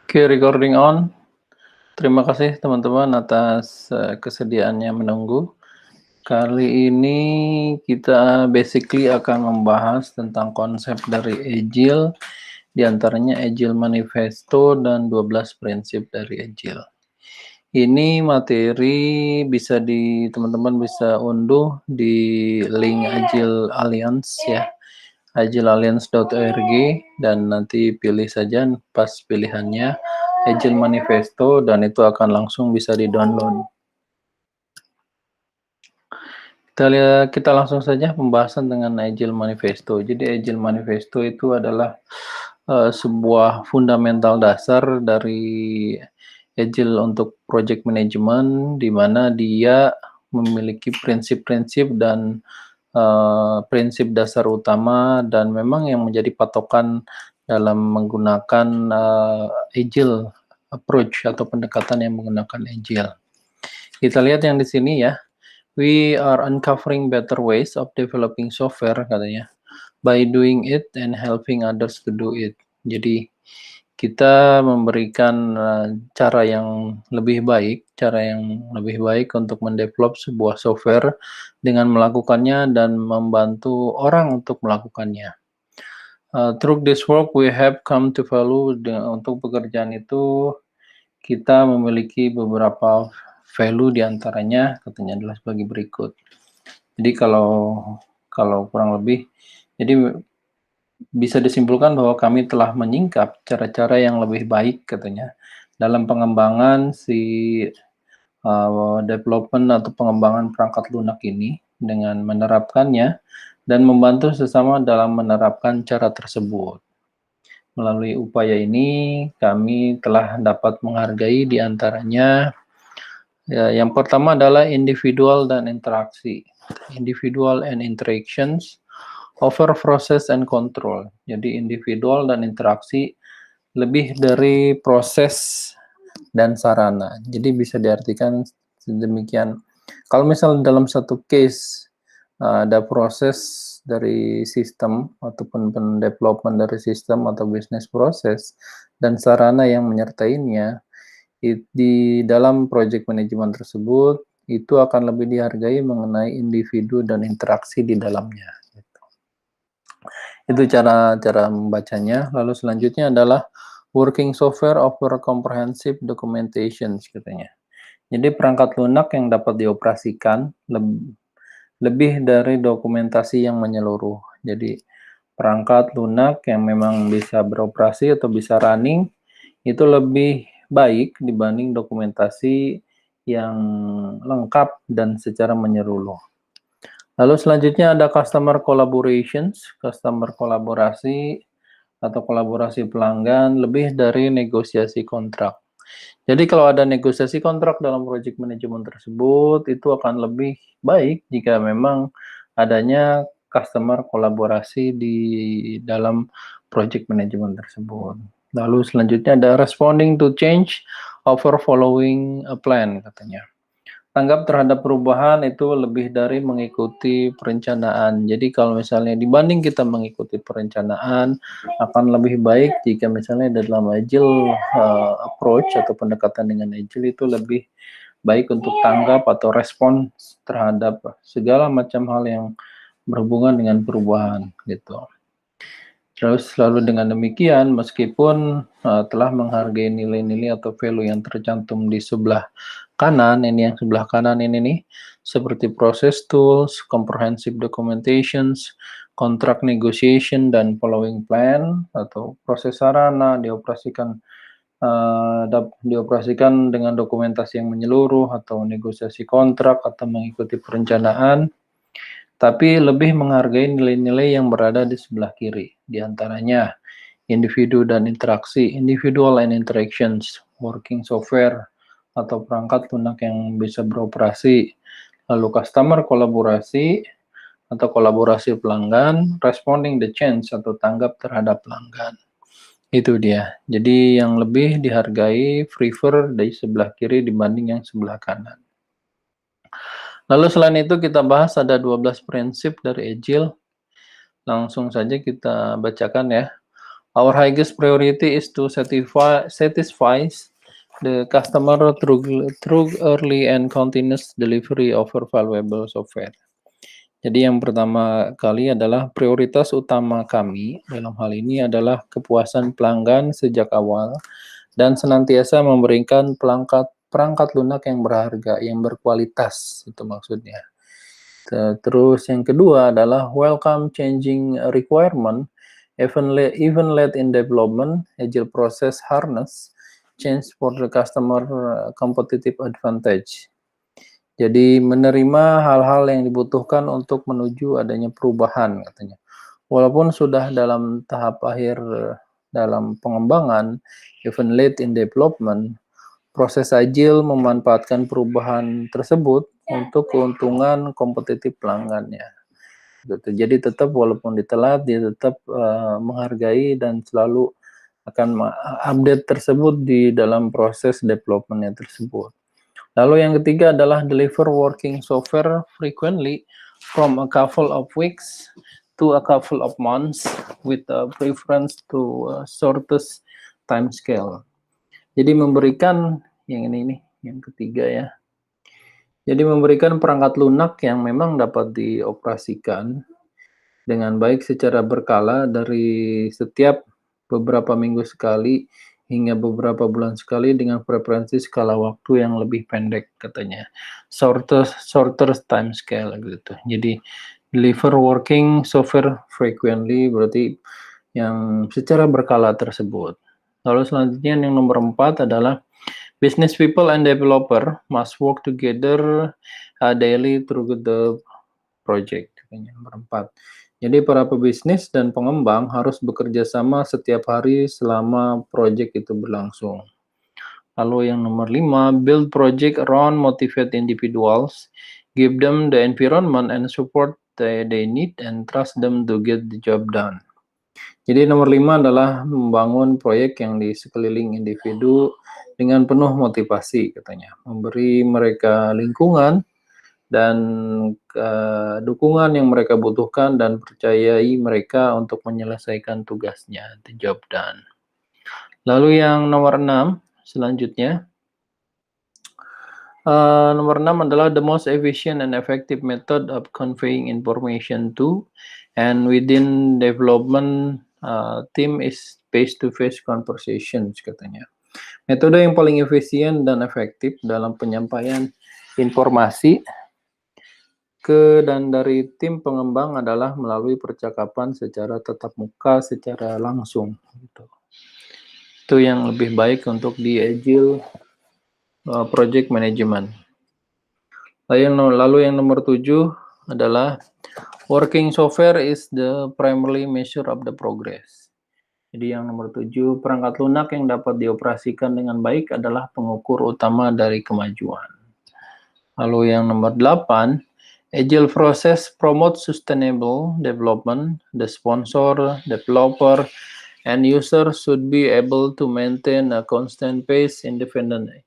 Oke, recording on. Terima kasih teman-teman atas kesediaannya menunggu. Kali ini kita basically akan membahas tentang konsep dari Agile, diantaranya Agile Manifesto dan 12 prinsip dari Agile. Ini materi bisa teman-teman bisa unduh di link Agile Alliance ya, agilealliance.org, dan nanti pilih saja pas pilihannya Agile Manifesto dan itu akan langsung bisa di-download. Kita langsung saja pembahasan dengan Agile Manifesto. Jadi Agile Manifesto itu adalah sebuah fundamental dasar dari Agile untuk project management, di mana dia memiliki prinsip-prinsip dan prinsip dasar utama dan memang yang menjadi patokan dalam menggunakan Agile approach atau pendekatan yang menggunakan Agile. Kita lihat yang di sini ya. We are uncovering better ways of developing software, katanya, by doing it and helping others to do it. Jadi kita memberikan cara yang lebih baik untuk mendevelop sebuah software dengan melakukannya dan membantu orang untuk melakukannya. Through this work we have come to value, untuk pekerjaan itu kita memiliki beberapa value, diantaranya katanya adalah sebagai berikut. Jadi kalau kurang lebih, jadi bisa disimpulkan bahwa kami telah menyingkap cara-cara yang lebih baik, katanya, dalam pengembangan development atau pengembangan perangkat lunak ini dengan menerapkannya dan membantu sesama dalam menerapkan cara tersebut. Melalui upaya ini, kami telah dapat menghargai diantaranya, ya, yang pertama adalah individual dan interaksi. Individual and interactions over process and control. Jadi individual dan interaksi lebih dari proses dan sarana. Jadi bisa diartikan sedemikian. Kalau misalnya dalam satu case ada proses dari sistem ataupun development dari sistem atau bisnis proses dan sarana yang menyertainya, di dalam project management tersebut itu akan lebih dihargai mengenai individu dan interaksi di dalamnya. Itu cara membacanya. Lalu selanjutnya adalah working software over comprehensive documentation, katanya. Jadi perangkat lunak yang dapat dioperasikan lebih dari dokumentasi yang menyeluruh. Jadi perangkat lunak yang memang bisa beroperasi atau bisa running itu lebih baik dibanding dokumentasi yang lengkap dan secara menyeluruh. Lalu selanjutnya ada customer collaborations, customer kolaborasi atau kolaborasi pelanggan lebih dari negosiasi kontrak. Jadi kalau ada negosiasi kontrak dalam project management tersebut, itu akan lebih baik jika memang adanya customer kolaborasi di dalam project management tersebut. Lalu selanjutnya ada responding to change over following a plan, katanya. Tanggap terhadap perubahan itu lebih dari mengikuti perencanaan. Jadi kalau misalnya dibanding kita mengikuti perencanaan, akan lebih baik jika misalnya dalam Agile approach atau pendekatan dengan Agile itu lebih baik untuk tanggap atau respon terhadap segala macam hal yang berhubungan dengan perubahan gitu. Terus selalu dengan demikian, meskipun telah menghargai nilai-nilai atau value yang tercantum di sebelah kanan, ini yang sebelah kanan ini nih, seperti process tools, comprehensive documentations, contract negotiation, dan following plan, atau proses sarana dioperasikan dengan dokumentasi yang menyeluruh, atau negosiasi kontrak, atau mengikuti perencanaan, tapi lebih menghargai nilai-nilai yang berada di sebelah kiri, diantaranya individu dan interaksi, individual and interactions, working software atau perangkat lunak yang bisa beroperasi, lalu customer kolaborasi atau kolaborasi pelanggan, responding the change atau tanggap terhadap pelanggan. Itu dia. Jadi yang lebih dihargai prefer dari sebelah kiri dibanding yang sebelah kanan. Lalu selain itu kita bahas ada 12 prinsip dari Agile. Langsung saja kita bacakan ya. Our highest priority is to satisfy the customer through early and continuous delivery of our valuable software. Jadi yang pertama kali adalah prioritas utama kami dalam hal ini adalah kepuasan pelanggan sejak awal dan senantiasa memberikan perangkat lunak yang berharga, yang berkualitas, itu maksudnya. Terus yang kedua adalah welcome changing requirement, even late in development, agile process harness, change for the customer competitive advantage. Jadi menerima hal-hal yang dibutuhkan untuk menuju adanya perubahan katanya. Walaupun sudah dalam tahap akhir dalam pengembangan, even late in development, proses agile memanfaatkan perubahan tersebut untuk keuntungan kompetitif pelanggannya. Gitu. Jadi tetap walaupun ditelat, dia tetap menghargai dan selalu akan update tersebut di dalam proses development-nya tersebut. Lalu yang ketiga adalah deliver working software frequently from a couple of weeks to a couple of months with a preference to shortest time scale. Jadi memberikan yang ini nih, yang ketiga ya. Jadi memberikan perangkat lunak yang memang dapat dioperasikan dengan baik secara berkala dari setiap beberapa minggu sekali hingga beberapa bulan sekali dengan preferensi skala waktu yang lebih pendek katanya. Shorter time scale gitu. Jadi deliver working software frequently berarti yang secara berkala tersebut. Lalu selanjutnya yang nomor 4 adalah business people and developer must work together daily through the project. Nomor 4. Jadi para pebisnis dan pengembang harus bekerja sama setiap hari selama proyek itu berlangsung. Lalu yang nomor 5, build project around motivate individuals, give them the environment and support they need and trust them to get the job done. Jadi nomor 5 adalah membangun proyek yang di sekeliling individu dengan penuh motivasi katanya. Memberi mereka lingkungan dan dukungan yang mereka butuhkan dan percayai mereka untuk menyelesaikan tugasnya, the job done. Lalu yang nomor 6 selanjutnya, nomor 6 adalah the most efficient and effective method of conveying information to and within development team is face-to-face conversations katanya. Metode yang paling efisien dan efektif dalam penyampaian informasi ke dan dari tim pengembang adalah melalui percakapan secara tatap muka, secara langsung. Gitu. Itu yang lebih baik untuk di agile project management. Lalu yang nomor 7 adalah working software is the primary measure of the progress. Jadi yang nomor 7, perangkat lunak yang dapat dioperasikan dengan baik adalah pengukur utama dari kemajuan. Lalu yang nomor 8, agile process promote sustainable development. The sponsor, developer, and user should be able to maintain a constant pace indefinitely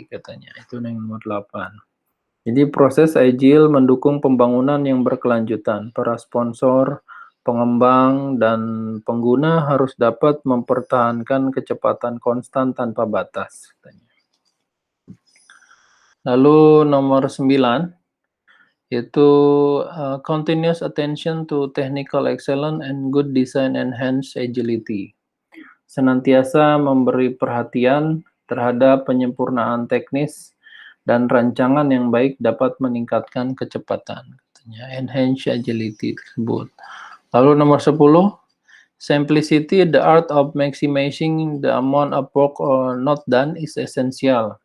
katanya. Itu yang nomor 8. Jadi proses agile mendukung pembangunan yang berkelanjutan. Para sponsor, pengembang, dan pengguna harus dapat mempertahankan kecepatan konstan tanpa batas katanya. Lalu nomor 9 yaitu continuous attention to technical excellence and good design enhance agility. Senantiasa memberi perhatian terhadap penyempurnaan teknis dan rancangan yang baik dapat meningkatkan kecepatan. Katanya, enhance agility tersebut. Lalu nomor 10, simplicity, the art of maximizing the amount of work not done is essential.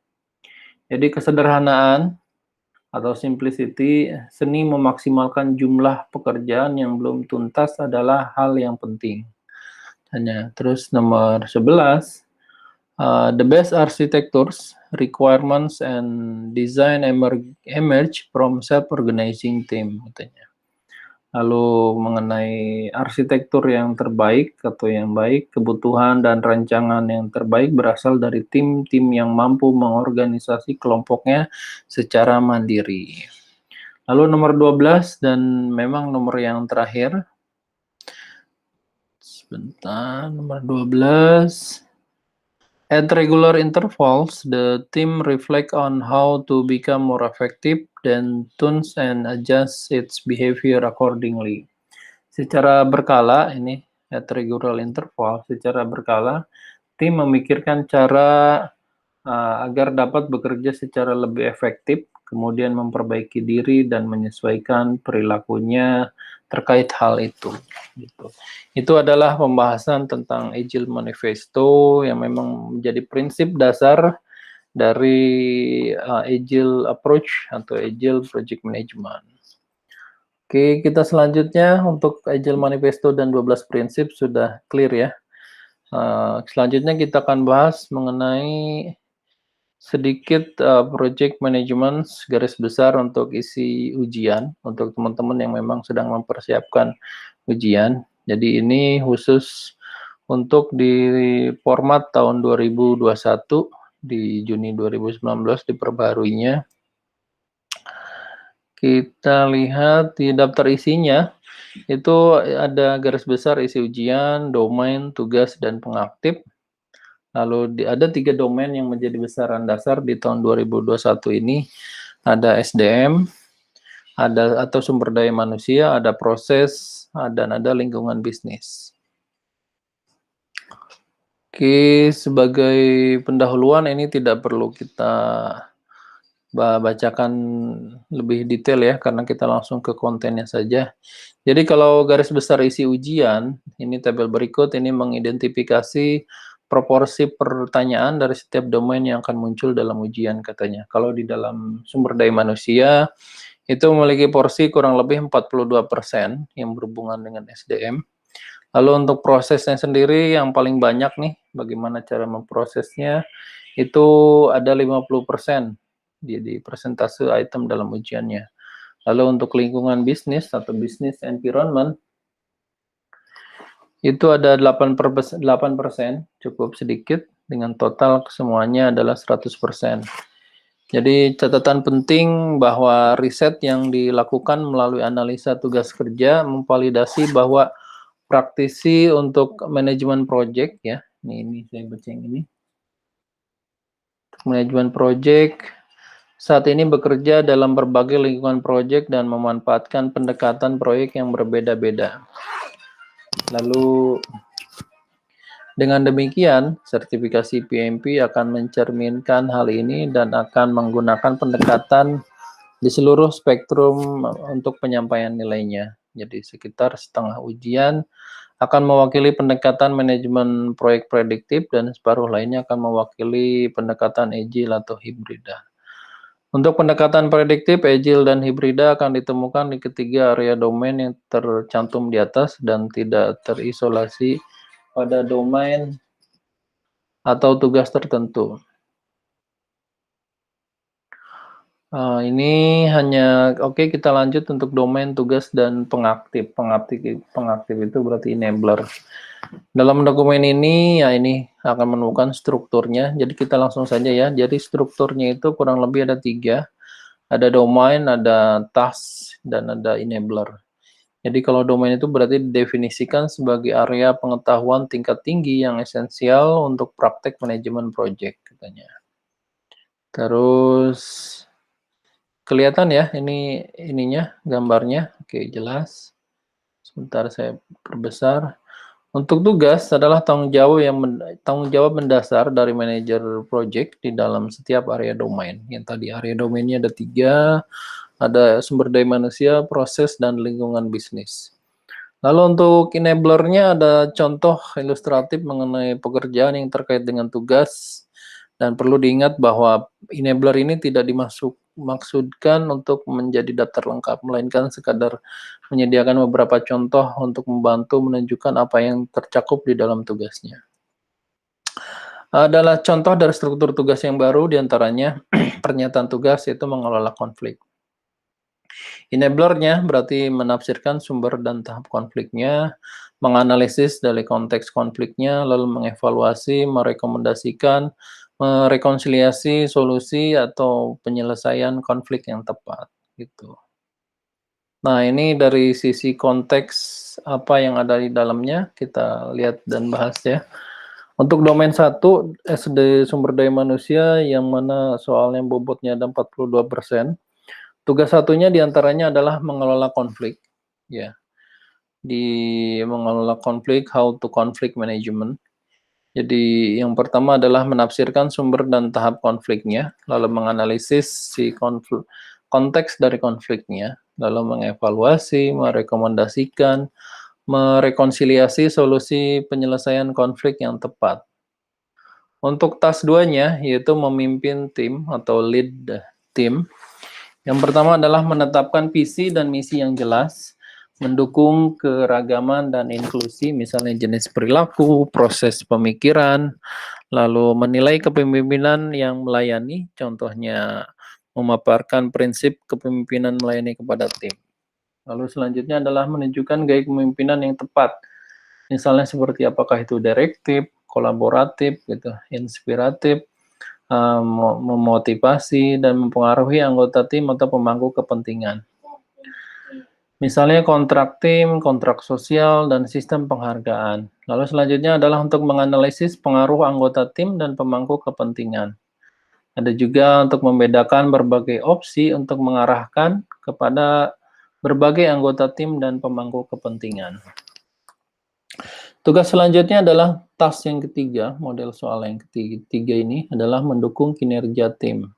Jadi kesederhanaan atau simplicity, seni memaksimalkan jumlah pekerjaan yang belum tuntas adalah hal yang penting. Terus nomor 11, the best architectures, requirements, and design emerge from self-organizing team. Katanya. Lalu mengenai arsitektur yang terbaik atau yang baik, kebutuhan dan rancangan yang terbaik berasal dari tim-tim yang mampu mengorganisasi kelompoknya secara mandiri. Lalu nomor 12 dan memang nomor yang terakhir, Sebentar, nomor 12. At regular intervals, the team reflect on how to become more effective, then tunes and adjust its behavior accordingly. Secara berkala, ini at regular interval, secara berkala, tim memikirkan cara agar dapat bekerja secara lebih efektif, kemudian memperbaiki diri dan menyesuaikan perilakunya terkait hal itu. Gitu. Itu adalah pembahasan tentang Agile Manifesto yang memang menjadi prinsip dasar dari Agile Approach atau Agile Project Management. Oke, kita selanjutnya untuk Agile Manifesto dan 12 prinsip sudah clear ya. Selanjutnya kita akan bahas mengenai sedikit project management garis besar untuk isi ujian untuk teman-teman yang memang sedang mempersiapkan ujian. Jadi ini khusus untuk di format tahun 2021 di Juni 2019 diperbaruinya. Kita lihat di daftar isinya itu ada garis besar isi ujian, domain, tugas, dan pengaktif. Lalu ada 3 domain yang menjadi besaran dasar di tahun 2021 ini. Ada SDM, ada atau sumber daya manusia, ada proses, dan ada lingkungan bisnis. Oke, sebagai pendahuluan ini tidak perlu kita bacakan lebih detail ya, karena kita langsung ke kontennya saja. Jadi kalau garis besar isi ujian, ini tabel berikut ini mengidentifikasi proporsi pertanyaan dari setiap domain yang akan muncul dalam ujian katanya. Kalau di dalam sumber daya manusia, itu memiliki porsi kurang lebih 42% yang berhubungan dengan SDM. Lalu untuk prosesnya sendiri yang paling banyak nih, bagaimana cara memprosesnya, itu ada 50% di persentase item dalam ujiannya. Lalu untuk lingkungan bisnis atau business environment, itu ada 8%, cukup sedikit, dengan total semuanya adalah 100%. Jadi catatan penting bahwa riset yang dilakukan melalui analisa tugas kerja memvalidasi bahwa praktisi untuk manajemen project ya, ini saya baca yang ini. Manajemen project saat ini bekerja dalam berbagai lingkungan proyek dan memanfaatkan pendekatan proyek yang berbeda-beda. Lalu dengan demikian, sertifikasi PMP akan mencerminkan hal ini dan akan menggunakan pendekatan di seluruh spektrum untuk penyampaian nilainya. Jadi sekitar setengah ujian akan mewakili pendekatan manajemen proyek prediktif dan separuh lainnya akan mewakili pendekatan agile atau hibrida. Untuk pendekatan prediktif, agile dan hibrida akan ditemukan di ketiga area domain yang tercantum di atas dan tidak terisolasi pada domain atau tugas tertentu. Ini hanya oke, kita lanjut untuk domain, tugas, dan pengaktif. Pengaktif itu berarti enabler. Dalam dokumen ini, ya ini akan menemukan strukturnya. Jadi kita langsung saja ya. Jadi strukturnya itu kurang lebih ada 3. Ada domain, ada task, dan ada enabler. Jadi kalau domain itu berarti didefinisikan sebagai area pengetahuan tingkat tinggi yang esensial untuk praktek manajemen project katanya. Terus kelihatan ya ini ininya gambarnya. Oke, jelas. Sebentar saya perbesar. Untuk tugas adalah tanggung jawab mendasar dari manajer project di dalam setiap area domain. Yang tadi area domainnya ada 3, ada sumber daya manusia, proses, dan lingkungan bisnis. Lalu untuk enablernya ada contoh ilustratif mengenai pekerjaan yang terkait dengan tugas. Dan perlu diingat bahwa enabler ini tidak dimaksudkan untuk menjadi daftar lengkap, melainkan sekadar menyediakan beberapa contoh untuk membantu menunjukkan apa yang tercakup di dalam tugasnya. Adalah contoh dari struktur tugas yang baru, diantaranya pernyataan tugas yaitu mengelola konflik. Enablernya berarti menafsirkan sumber dan tahap konfliknya, menganalisis dari konteks konfliknya, lalu mengevaluasi, merekomendasikan, merekonsiliasi solusi atau penyelesaian konflik yang tepat gitu. Nah, ini dari sisi konteks apa yang ada di dalamnya, kita lihat dan bahas ya. Untuk domain 1, SD sumber daya manusia, yang mana soalnya bobotnya ada 42%. Tugas satunya diantaranya adalah mengelola konflik, ya. Di mengelola konflik, how to conflict management. Jadi yang pertama adalah menafsirkan sumber dan tahap konfliknya, lalu menganalisis si konteks dari konfliknya, lalu mengevaluasi, merekomendasikan, merekonsiliasi solusi penyelesaian konflik yang tepat. Untuk task 2-nya, yaitu memimpin tim atau lead tim. Yang pertama adalah menetapkan visi dan misi yang jelas, mendukung keragaman dan inklusi, misalnya jenis perilaku, proses pemikiran, lalu menilai kepemimpinan yang melayani, contohnya memaparkan prinsip kepemimpinan melayani kepada tim. Lalu selanjutnya adalah menunjukkan gaya kepemimpinan yang tepat, misalnya seperti apakah itu direktif, kolaboratif, gitu, inspiratif, memotivasi dan mempengaruhi anggota tim atau pemangku kepentingan. Misalnya kontrak tim, kontrak sosial, dan sistem penghargaan. Lalu selanjutnya adalah untuk menganalisis pengaruh anggota tim dan pemangku kepentingan. Ada juga untuk membedakan berbagai opsi untuk mengarahkan kepada berbagai anggota tim dan pemangku kepentingan. Tugas selanjutnya adalah task yang ketiga, model soal yang ketiga ini adalah mendukung kinerja tim.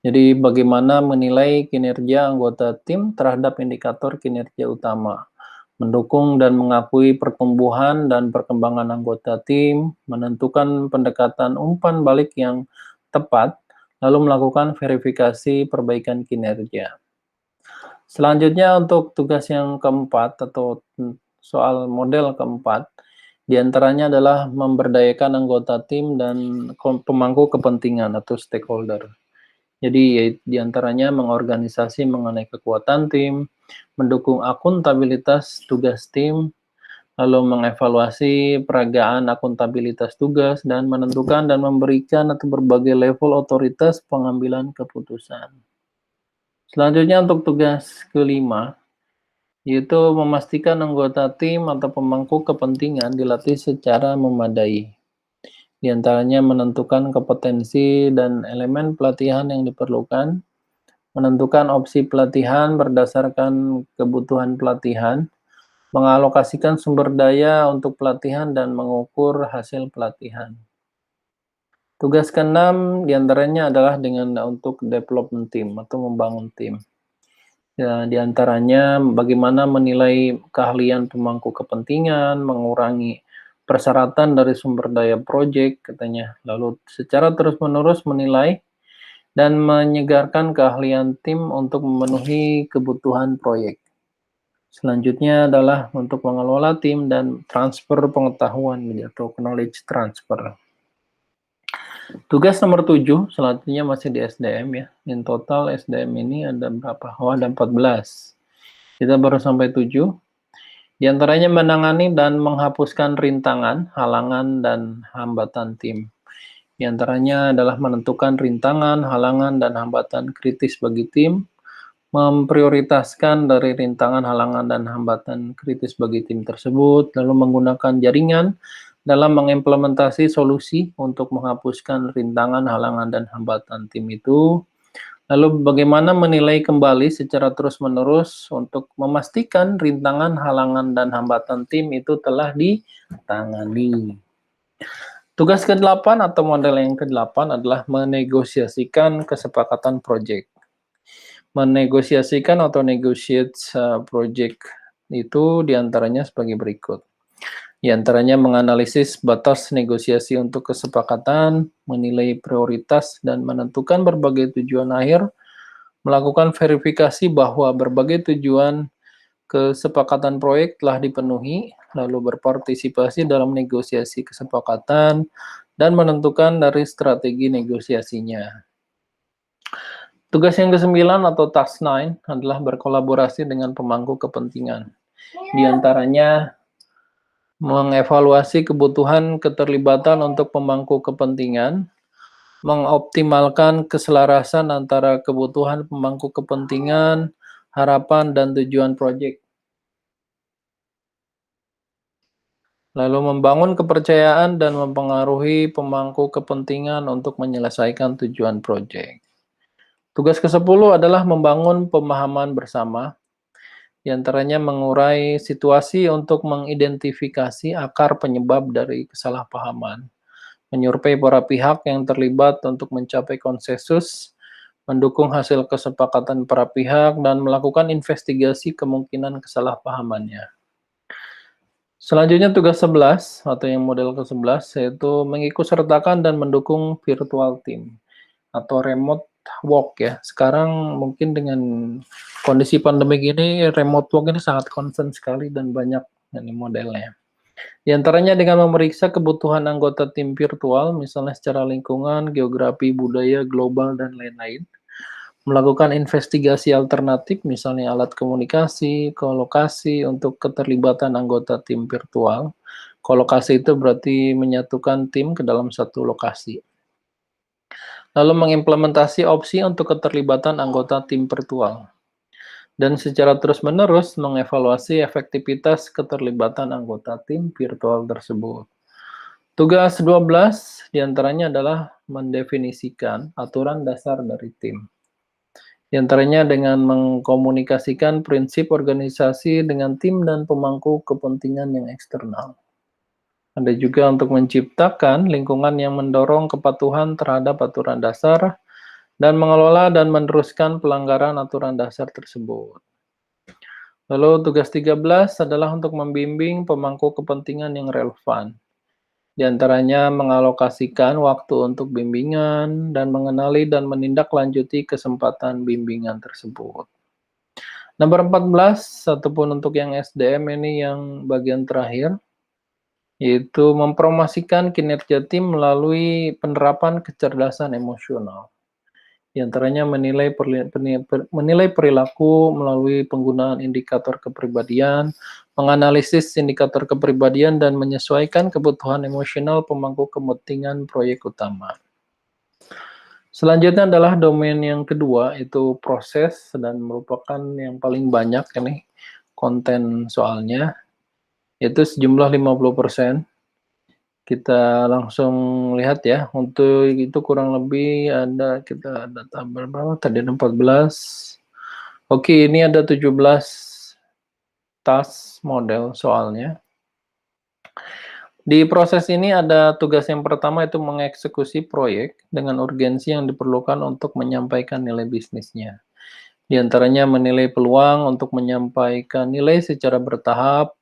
Jadi bagaimana menilai kinerja anggota tim terhadap indikator kinerja utama, mendukung dan mengakui pertumbuhan dan perkembangan anggota tim, menentukan pendekatan umpan balik yang tepat, lalu melakukan verifikasi perbaikan kinerja. Selanjutnya untuk tugas yang keempat atau soal model keempat, diantaranya adalah memberdayakan anggota tim dan pemangku kepentingan atau stakeholder. Jadi diantaranya mengorganisasi mengenai kekuatan tim, mendukung akuntabilitas tugas tim, lalu mengevaluasi peragaan akuntabilitas tugas, dan menentukan dan memberikan atau berbagai level otoritas pengambilan keputusan. Selanjutnya untuk tugas kelima, yaitu memastikan anggota tim atau pemangku kepentingan dilatih secara memadai. Di antaranya menentukan kompetensi dan elemen pelatihan yang diperlukan, menentukan opsi pelatihan berdasarkan kebutuhan pelatihan, mengalokasikan sumber daya untuk pelatihan, dan mengukur hasil pelatihan. Tugas keenam diantaranya adalah untuk development team atau membangun tim. Ya, di antaranya bagaimana menilai keahlian pemangku kepentingan, mengurangi persyaratan dari sumber daya proyek katanya, lalu secara terus-menerus menilai dan menyegarkan keahlian tim untuk memenuhi kebutuhan proyek. Selanjutnya adalah untuk mengelola tim dan transfer pengetahuan atau knowledge transfer. Tugas nomor 7, selanjutnya masih di SDM ya. In total SDM ini ada berapa? Oh, ada 14. Kita baru sampai 7. Di antaranya menangani dan menghapuskan rintangan, halangan, dan hambatan tim. Di antaranya adalah menentukan rintangan, halangan, dan hambatan kritis bagi tim, memprioritaskan dari rintangan, halangan, dan hambatan kritis bagi tim tersebut, lalu menggunakan jaringan dalam mengimplementasi solusi untuk menghapuskan rintangan, halangan, dan hambatan tim itu. Lalu bagaimana menilai kembali secara terus-menerus untuk memastikan rintangan, halangan, dan hambatan tim itu telah ditangani. Tugas ke-8 atau model yang ke-8 adalah menegosiasikan kesepakatan proyek. Menegosiasikan atau negotiate project itu diantaranya sebagai berikut. Di antaranya menganalisis batas negosiasi untuk kesepakatan, menilai prioritas, dan menentukan berbagai tujuan akhir, melakukan verifikasi bahwa berbagai tujuan kesepakatan proyek telah dipenuhi, lalu berpartisipasi dalam negosiasi kesepakatan, dan menentukan dari strategi negosiasinya. Tugas yang ke-9 atau task 9 adalah berkolaborasi dengan pemangku kepentingan. Di antaranya mengevaluasi kebutuhan keterlibatan untuk pemangku kepentingan, mengoptimalkan keselarasan antara kebutuhan pemangku kepentingan, harapan, dan tujuan proyek. Lalu membangun kepercayaan dan mempengaruhi pemangku kepentingan untuk menyelesaikan tujuan proyek. Tugas ke-10 adalah membangun pemahaman bersama, di antaranya mengurai situasi untuk mengidentifikasi akar penyebab dari kesalahpahaman, menyurvei para pihak yang terlibat untuk mencapai konsensus, mendukung hasil kesepakatan para pihak, dan melakukan investigasi kemungkinan kesalahpahamannya. Selanjutnya tugas 11 atau yang model ke-11 yaitu mengikutsertakan dan mendukung virtual team atau remote work ya. Sekarang mungkin dengan kondisi pandemi ini remote work ini sangat concern sekali dan banyak ini modelnya. Di antaranya dengan memeriksa kebutuhan anggota tim virtual misalnya secara lingkungan, geografi, budaya, global, dan lain-lain. Melakukan investigasi alternatif, misalnya alat komunikasi, kolokasi untuk keterlibatan anggota tim virtual. Kolokasi itu berarti menyatukan tim ke dalam satu lokasi. Lalu mengimplementasi opsi untuk keterlibatan anggota tim virtual. Dan secara terus-menerus mengevaluasi efektivitas keterlibatan anggota tim virtual tersebut. Tugas 12 diantaranya adalah mendefinisikan aturan dasar dari tim. Di antaranya dengan mengkomunikasikan prinsip organisasi dengan tim dan pemangku kepentingan yang eksternal. Ada juga untuk menciptakan lingkungan yang mendorong kepatuhan terhadap aturan dasar dan mengelola dan meneruskan pelanggaran aturan dasar tersebut. Lalu tugas 13 adalah untuk membimbing pemangku kepentingan yang relevan. Di antaranya mengalokasikan waktu untuk bimbingan dan mengenali dan menindaklanjuti kesempatan bimbingan tersebut. Nomor 14, ataupun untuk yang SDM ini yang bagian terakhir, yaitu mempromosikan kinerja tim melalui penerapan kecerdasan emosional. Di antaranya menilai perilaku melalui penggunaan indikator kepribadian, menganalisis indikator kepribadian, dan menyesuaikan kebutuhan emosional pemangku kepentingan proyek utama. Selanjutnya adalah domain yang kedua, itu proses, dan merupakan yang paling banyak ini konten soalnya, yaitu sejumlah 50%. Kita langsung lihat ya, untuk itu kurang lebih kita ada tambah berapa tadi, ada 14. Oke, ini ada 17 task model soalnya. Di proses ini ada tugas yang pertama itu mengeksekusi proyek dengan urgensi yang diperlukan untuk menyampaikan nilai bisnisnya. Di antaranya menilai peluang untuk menyampaikan nilai secara bertahap,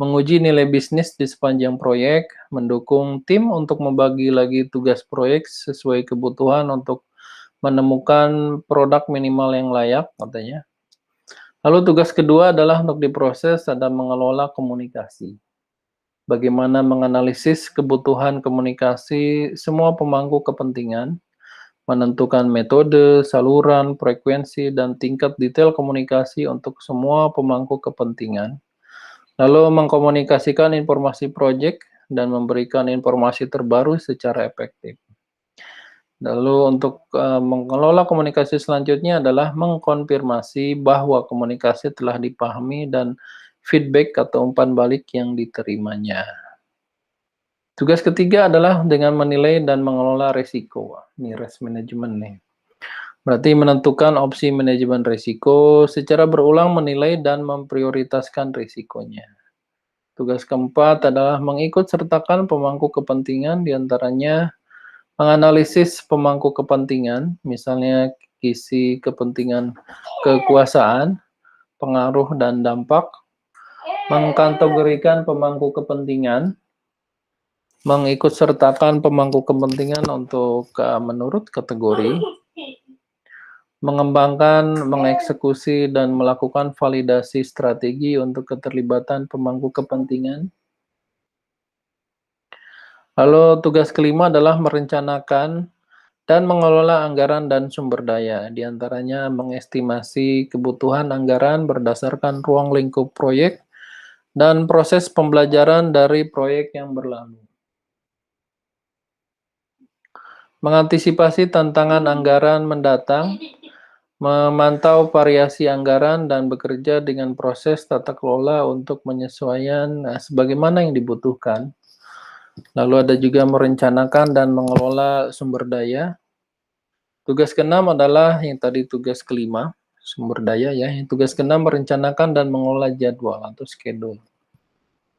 menguji nilai bisnis di sepanjang proyek, mendukung tim untuk membagi lagi tugas proyek sesuai kebutuhan untuk menemukan produk minimal yang layak, katanya. Lalu tugas kedua adalah untuk diproses ada mengelola komunikasi. Bagaimana menganalisis kebutuhan komunikasi semua pemangku kepentingan, menentukan metode, saluran, frekuensi, dan tingkat detail komunikasi untuk semua pemangku kepentingan. Lalu mengkomunikasikan informasi proyek dan memberikan informasi terbaru secara efektif. Lalu untuk mengelola komunikasi selanjutnya adalah mengkonfirmasi bahwa komunikasi telah dipahami dan feedback atau umpan balik yang diterimanya. Tugas ketiga adalah dengan menilai dan mengelola risiko. Ini risk management nih. Berarti menentukan opsi manajemen risiko secara berulang menilai dan memprioritaskan risikonya. Tugas keempat adalah mengikut sertakan pemangku kepentingan, diantaranya menganalisis pemangku kepentingan, misalnya kisi kepentingan kekuasaan, pengaruh dan dampak, mengkategorikan pemangku kepentingan, mengikut sertakan pemangku kepentingan untuk menurut kategori, mengembangkan, mengeksekusi, dan melakukan validasi strategi untuk keterlibatan pemangku kepentingan. Lalu tugas kelima adalah merencanakan dan mengelola anggaran dan sumber daya. Di antaranya mengestimasi kebutuhan anggaran berdasarkan ruang lingkup proyek dan proses pembelajaran dari proyek yang berlalu. Mengantisipasi tantangan anggaran mendatang, memantau variasi anggaran dan bekerja dengan proses tata kelola untuk penyesuaian sebagaimana yang dibutuhkan. Lalu ada juga merencanakan dan mengelola sumber daya. Tugas keenam adalah yang tadi tugas kelima, sumber daya ya. Yang tugas keenam merencanakan dan mengelola jadwal atau schedule.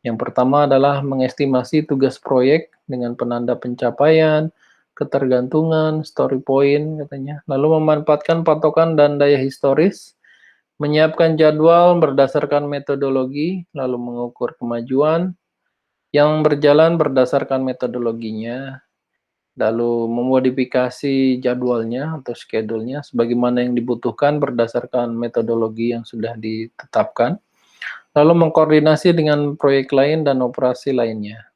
Yang pertama adalah mengestimasi tugas proyek dengan penanda pencapaian, ketergantungan, story point katanya. Lalu memanfaatkan patokan dan daya historis, menyiapkan jadwal berdasarkan metodologi, lalu mengukur kemajuan yang berjalan berdasarkan metodologinya, lalu memodifikasi jadwalnya atau schedule-nya sebagaimana yang dibutuhkan berdasarkan metodologi yang sudah ditetapkan, lalu mengkoordinasi dengan proyek lain dan operasi lainnya.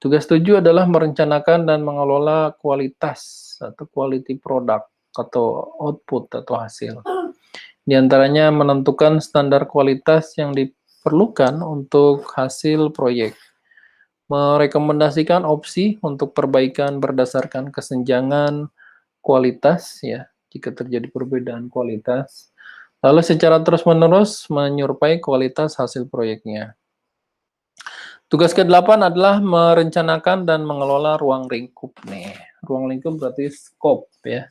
Tugas 7 adalah merencanakan dan mengelola kualitas atau quality product atau output atau hasil. Di antaranya menentukan standar kualitas yang diperlukan untuk hasil proyek, merekomendasikan opsi untuk perbaikan berdasarkan kesenjangan kualitas ya, jika terjadi perbedaan kualitas. Lalu secara terus-menerus menyurupai kualitas hasil proyeknya. Tugas ke-8 adalah merencanakan dan mengelola ruang lingkup nih. Ruang lingkup berarti scope ya.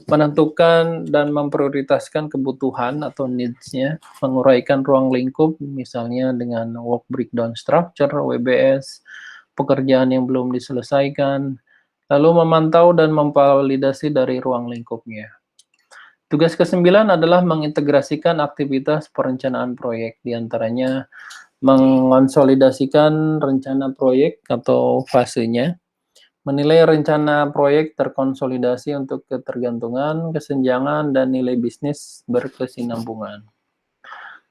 Menentukan dan memprioritaskan kebutuhan atau needs-nya, menguraikan ruang lingkup misalnya dengan work breakdown structure, WBS, pekerjaan yang belum diselesaikan, lalu memantau dan memvalidasi dari ruang lingkupnya. Tugas ke-9 adalah mengintegrasikan aktivitas perencanaan proyek, diantaranya mengonsolidasikan rencana proyek atau fasenya, menilai rencana proyek terkonsolidasi untuk ketergantungan, kesenjangan, dan nilai bisnis berkesinambungan.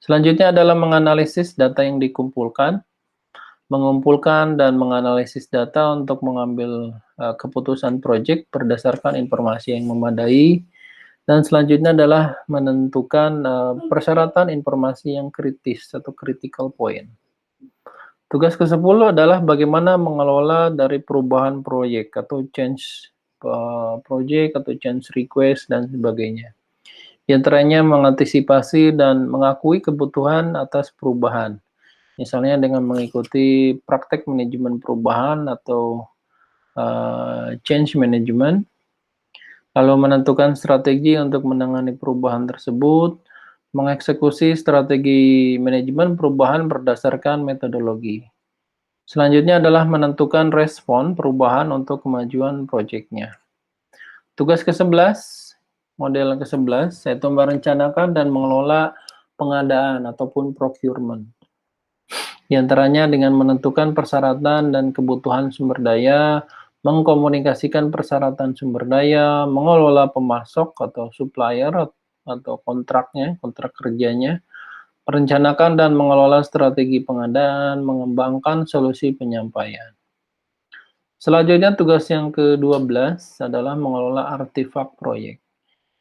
Selanjutnya adalah menganalisis data yang dikumpulkan, mengumpulkan dan menganalisis data untuk mengambil keputusan proyek berdasarkan informasi yang memadai, dan selanjutnya adalah menentukan persyaratan informasi yang kritis atau critical point. Tugas ke-10 adalah bagaimana mengelola dari perubahan proyek atau change project atau change request dan sebagainya. Di antaranya mengantisipasi dan mengakui kebutuhan atas perubahan. Misalnya dengan mengikuti praktek manajemen perubahan atau change management, lalu menentukan strategi untuk menangani perubahan tersebut, mengeksekusi strategi manajemen perubahan berdasarkan metodologi. Selanjutnya adalah menentukan respon perubahan untuk kemajuan proyeknya. Tugas ke-11, model ke-11, yaitu merencanakan dan mengelola pengadaan ataupun procurement. Di antaranya dengan menentukan persyaratan dan kebutuhan sumber daya, mengkomunikasikan persyaratan sumber daya, mengelola pemasok atau supplier atau kontraknya, kontrak kerjanya, merencanakan dan mengelola strategi pengadaan, mengembangkan solusi penyampaian. Selanjutnya tugas yang ke-12 adalah mengelola artefak proyek.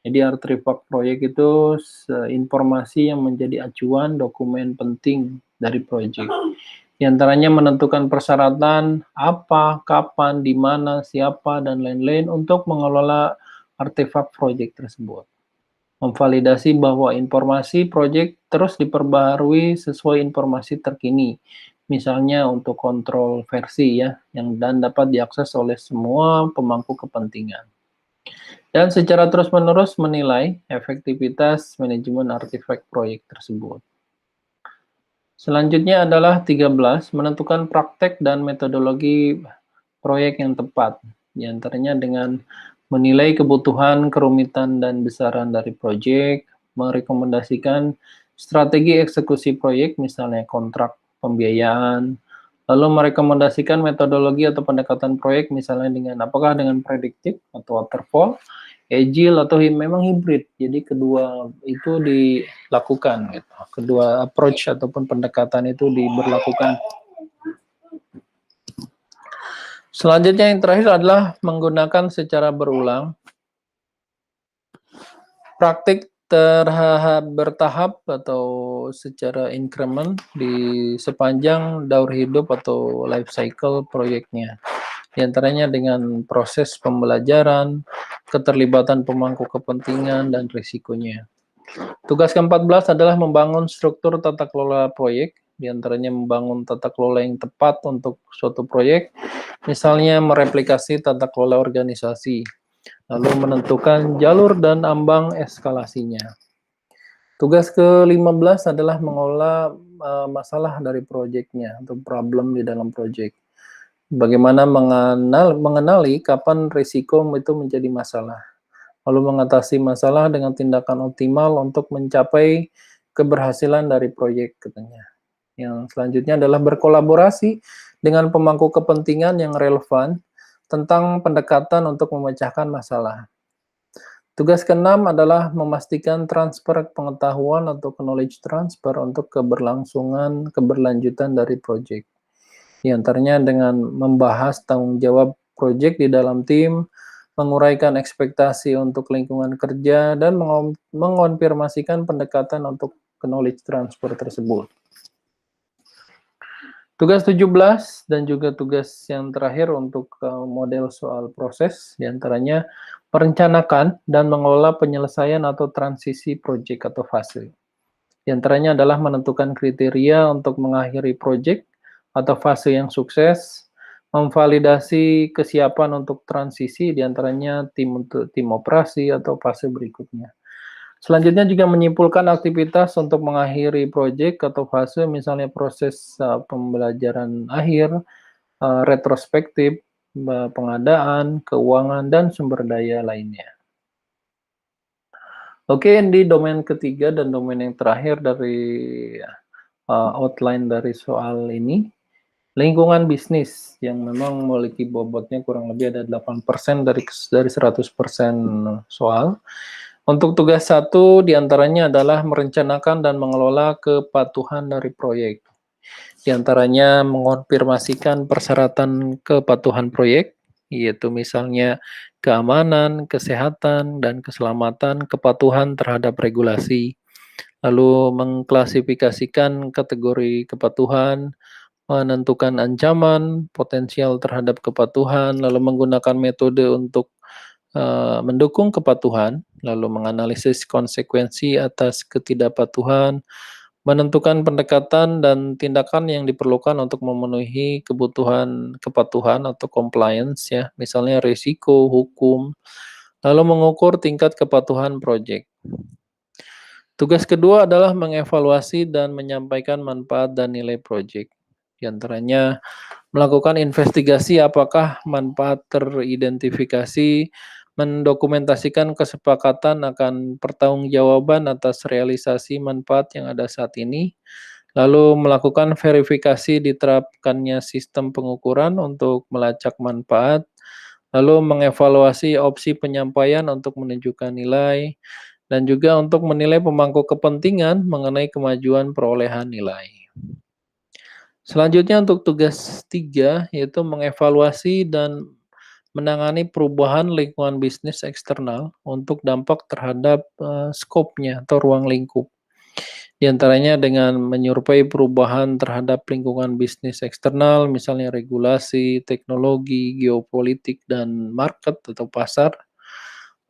Jadi artefak proyek itu informasi yang menjadi acuan dokumen penting dari proyek. Di antaranya menentukan persyaratan apa, kapan, di mana, siapa, dan lain-lain untuk mengelola artefak proyek tersebut. Memvalidasi bahwa informasi proyek terus diperbaharui sesuai informasi terkini. Misalnya untuk kontrol versi ya, yang dan dapat diakses oleh semua pemangku kepentingan. Dan secara terus-menerus menilai efektivitas manajemen artefak proyek tersebut. Selanjutnya adalah 13, menentukan praktek dan metodologi proyek yang tepat. Di antaranya dengan menilai kebutuhan, kerumitan, dan besaran dari proyek, merekomendasikan strategi eksekusi proyek, misalnya kontrak pembiayaan, lalu merekomendasikan metodologi atau pendekatan proyek, misalnya dengan apakah dengan prediktif atau waterfall, agile atau memang hibrid. Jadi kedua itu dilakukan gitu. Kedua approach ataupun pendekatan itu diberlakukan. Selanjutnya yang terakhir adalah menggunakan secara berulang praktik bertahap atau secara increment di sepanjang daur hidup atau life cycle proyeknya. di antaranya dengan proses pembelajaran, keterlibatan pemangku kepentingan, dan risikonya. Tugas ke-14 adalah membangun struktur tata kelola proyek, di antaranya membangun tata kelola yang tepat untuk suatu proyek, misalnya mereplikasi tata kelola organisasi, lalu menentukan jalur dan ambang eskalasinya. Tugas ke-15 adalah mengolah masalah dari proyeknya atau problem di dalam proyek. Bagaimana mengenali kapan risiko itu menjadi masalah, lalu mengatasi masalah dengan tindakan optimal untuk mencapai keberhasilan dari proyek katanya. Yang selanjutnya adalah berkolaborasi dengan pemangku kepentingan yang relevan tentang pendekatan untuk memecahkan masalah. Tugas keenam adalah memastikan transfer pengetahuan atau knowledge transfer untuk keberlanjutan dari proyek. Di antaranya dengan membahas tanggung jawab proyek di dalam tim, menguraikan ekspektasi untuk lingkungan kerja, dan mengonfirmasikan pendekatan untuk knowledge transfer tersebut. Tugas 17 dan juga tugas yang terakhir untuk model soal proses, diantaranya merencanakan dan mengelola penyelesaian atau transisi proyek atau fase. Di antaranya adalah menentukan kriteria untuk mengakhiri proyek atau fase yang sukses, memvalidasi kesiapan untuk transisi, diantaranya tim operasi atau fase berikutnya. Selanjutnya juga menyimpulkan aktivitas untuk mengakhiri proyek atau fase, misalnya proses pembelajaran akhir, retrospektif, pengadaan, keuangan, dan sumber daya lainnya. Oke, di domain ketiga dan domain yang terakhir dari outline dari soal ini, lingkungan bisnis yang memang memiliki bobotnya kurang lebih ada 8% dari 100% soal. Untuk tugas 1 diantaranya adalah merencanakan dan mengelola kepatuhan dari proyek. Di antaranya mengonfirmasikan persyaratan kepatuhan proyek, yaitu misalnya keamanan, kesehatan, dan keselamatan, kepatuhan terhadap regulasi, lalu mengklasifikasikan kategori kepatuhan, menentukan ancaman potensial terhadap kepatuhan, lalu menggunakan metode untuk mendukung kepatuhan, lalu menganalisis konsekuensi atas ketidakpatuhan, menentukan pendekatan dan tindakan yang diperlukan untuk memenuhi kebutuhan kepatuhan atau compliance ya, misalnya risiko, hukum, lalu mengukur tingkat kepatuhan proyek. Tugas kedua adalah mengevaluasi dan menyampaikan manfaat dan nilai proyek. Di antaranya melakukan investigasi apakah manfaat teridentifikasi, mendokumentasikan kesepakatan akan pertanggungjawaban atas realisasi manfaat yang ada saat ini, lalu melakukan verifikasi diterapkannya sistem pengukuran untuk melacak manfaat, lalu mengevaluasi opsi penyampaian untuk menunjukkan nilai, dan juga untuk menilai pemangku kepentingan mengenai kemajuan perolehan nilai. Selanjutnya untuk tugas 3 yaitu mengevaluasi dan menangani perubahan lingkungan bisnis eksternal untuk dampak terhadap skopnya atau ruang lingkup. Di antaranya dengan menyurvei perubahan terhadap lingkungan bisnis eksternal, misalnya regulasi, teknologi, geopolitik, dan market atau pasar.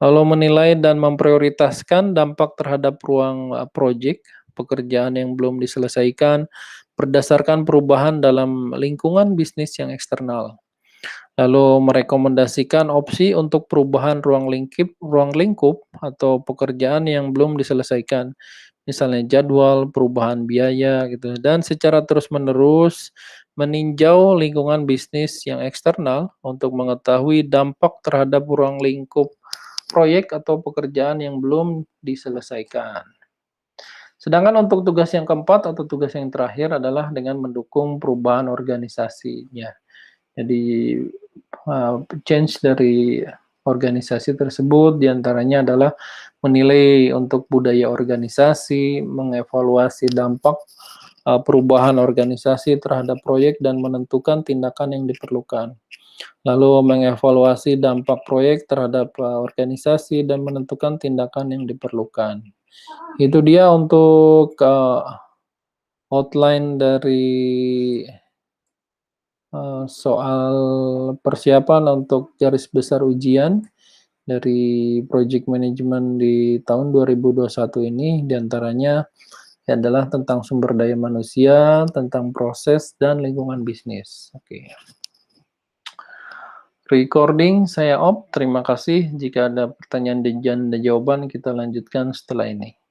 Lalu menilai dan memprioritaskan dampak terhadap ruang proyek, pekerjaan yang belum diselesaikan, berdasarkan perubahan dalam lingkungan bisnis yang eksternal. Lalu merekomendasikan opsi untuk perubahan ruang lingkup atau pekerjaan yang belum diselesaikan, misalnya jadwal, perubahan biaya gitu. Dan secara terus-menerus meninjau lingkungan bisnis yang eksternal untuk mengetahui dampak terhadap ruang lingkup proyek atau pekerjaan yang belum diselesaikan. Sedangkan untuk tugas yang keempat atau tugas yang terakhir adalah dengan mendukung perubahan organisasinya. Jadi change dari organisasi tersebut diantaranya adalah menilai untuk budaya organisasi, mengevaluasi dampak perubahan organisasi terhadap proyek dan menentukan tindakan yang diperlukan. Lalu mengevaluasi dampak proyek terhadap organisasi dan menentukan tindakan yang diperlukan. Itu dia untuk outline dari soal persiapan untuk garis besar ujian dari project management di tahun 2021 ini diantaranya adalah tentang sumber daya manusia, tentang proses, dan lingkungan bisnis. Oke. Recording saya off. Terima kasih. Jika ada pertanyaan dan jawaban, kita lanjutkan setelah ini.